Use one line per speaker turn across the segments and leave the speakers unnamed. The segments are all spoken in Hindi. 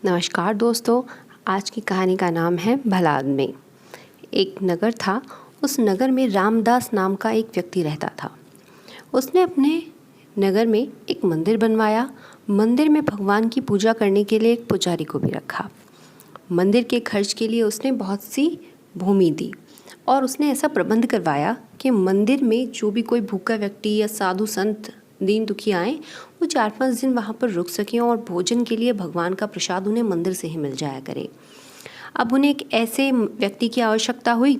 नमस्कार दोस्तों, आज की कहानी का नाम है भला आदमी। एक नगर था। उस नगर में रामदास नाम का एक व्यक्ति रहता था। उसने अपने नगर में एक मंदिर बनवाया। मंदिर में भगवान की पूजा करने के लिए एक पुजारी को भी रखा। मंदिर के खर्च के लिए उसने बहुत सी भूमि दी और उसने ऐसा प्रबंध करवाया कि मंदिर में जो भी कोई भूखा व्यक्ति या साधु संत दीन दुखी आए, वो 4-5 दिन वहाँ पर रुक सकें और भोजन के लिए भगवान का प्रसाद उन्हें मंदिर से ही मिल जाया करे। अब उन्हें एक ऐसे व्यक्ति की आवश्यकता हुई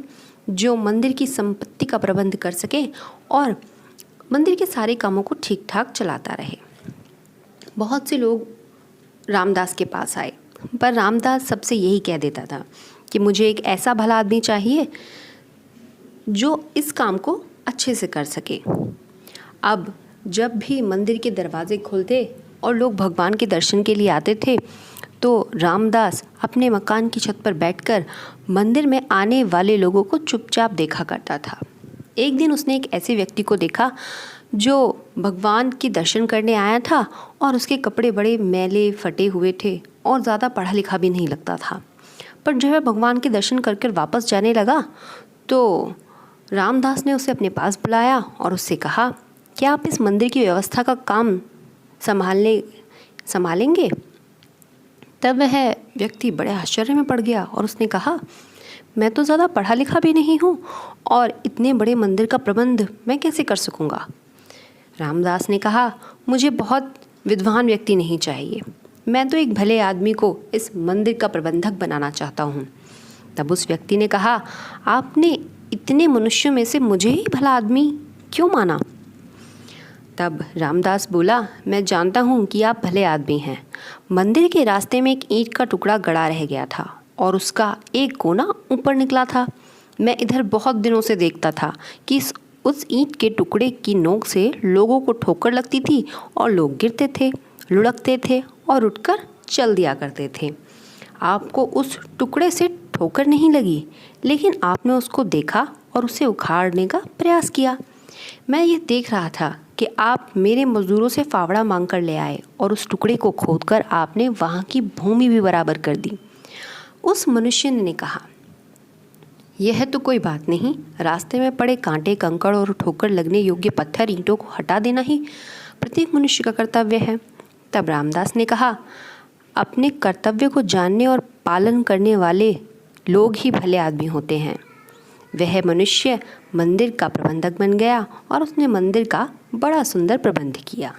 जो मंदिर की संपत्ति का प्रबंध कर सके और मंदिर के सारे कामों को ठीक ठाक चलाता रहे। बहुत से लोग रामदास के पास आए, पर रामदास सबसे यही कह देता था कि मुझे एक ऐसा भला आदमी चाहिए जो इस काम को अच्छे से कर सके। अब जब भी मंदिर के दरवाजे खुलते और लोग भगवान के दर्शन के लिए आते थे, तो रामदास अपने मकान की छत पर बैठकर मंदिर में आने वाले लोगों को चुपचाप देखा करता था। एक दिन उसने एक ऐसे व्यक्ति को देखा जो भगवान के दर्शन करने आया था और उसके कपड़े बड़े मैले फटे हुए थे और ज़्यादा पढ़ा लिखा भी नहीं लगता था। पर जब वह भगवान के दर्शन कर वापस जाने लगा तो रामदास ने उसे अपने पास बुलाया और उससे कहा, क्या आप इस मंदिर की व्यवस्था का काम संभालेंगे? तब वह व्यक्ति बड़े आश्चर्य में पड़ गया और उसने कहा, मैं तो ज़्यादा पढ़ा लिखा भी नहीं हूँ और इतने बड़े मंदिर का प्रबंध मैं कैसे कर सकूँगा? रामदास ने कहा, मुझे बहुत विद्वान व्यक्ति नहीं चाहिए, मैं तो एक भले आदमी को इस मंदिर का प्रबंधक बनाना चाहता हूँ। तब उस व्यक्ति ने कहा, आपने इतने मनुष्यों में से मुझे ही भला आदमी क्यों माना? तब रामदास बोला, मैं जानता हूँ कि आप भले आदमी हैं। मंदिर के रास्ते में एक ईंट का टुकड़ा गड़ा रह गया था और उसका एक कोना ऊपर निकला था। मैं इधर बहुत दिनों से देखता था कि उस ईंट के टुकड़े की नोक से लोगों को ठोकर लगती थी और लोग गिरते थे, लुढ़कते थे और उठकर चल दिया करते थे। आपको उस टुकड़े से ठोकर नहीं लगी, लेकिन आपने उसको देखा और उसे उखाड़ने का प्रयास किया। मैं ये देख रहा था कि आप मेरे मजदूरों से फावड़ा मांग कर ले आए और उस टुकड़े को खोदकर आपने वहाँ की भूमि भी बराबर कर दी। उस मनुष्य ने कहा, यह तो कोई बात नहीं, रास्ते में पड़े कांटे कंकड़ और ठोकर लगने योग्य पत्थर ईंटों को हटा देना ही प्रत्येक मनुष्य का कर्तव्य है। तब रामदास ने कहा, अपने कर्तव्य को जानने और पालन करने वाले लोग ही भले आदमी होते हैं। वह मनुष्य मंदिर का प्रबंधक बन गया और उसने मंदिर का बड़ा सुंदर प्रबंध किया।